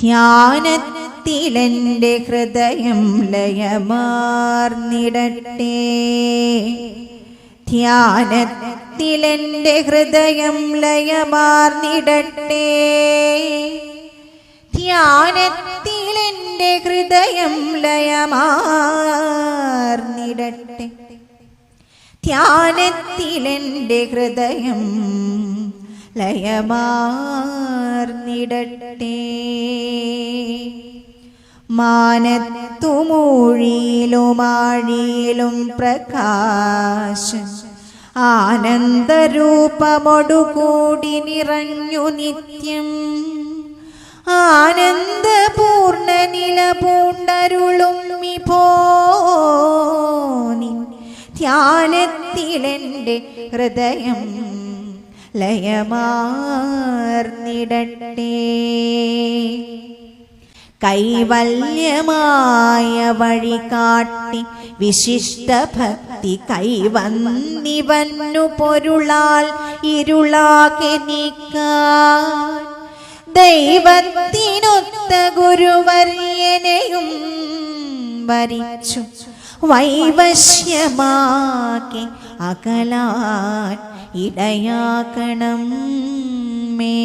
ധ്യാനത്തിലെൻ്റെ ഹൃദയം ലയമാർന്നിടട്ടെ. ധ്യാനത്തിലെൻ്റെ ഹൃദയം ലയമാർന്നിടട്ടെ. ധ്യാനത്തിലെൻ്റെ ഹൃദയം ലയമാർന്നിടട്ടെ. ധ്യാനത്തിലെൻ്റെ ഹൃദയം ലയമാർന്നിടട്ടെ. മാനത്തുമൂഴിയിലുമാഴിയിലും പ്രകാശം ആനന്ദരൂപമൊടുകൂടി നിറഞ്ഞു നിത്യം. ആനന്ദപൂർണ്ണ നില പൂണ്ടരുളും വിഭോ നിൻ ധ്യാനത്തിലെൻ്റെ ഹൃദയം ലയമാർന്നിടട്ടെ. കൈവല്യമായ വഴി കാട്ടി വിശിഷ്ട ഭക്തി കൈവന്നിവന്നു പൊരുളാൽ ഇരുളാകെ നീക്കാൻ ദൈവത്തിനൊത്ത ഗുരുവര്യനെയും വരിച്ചു വൈവശ്യമാക്കി അകലാൻ ഇടയാക്കണം മേ.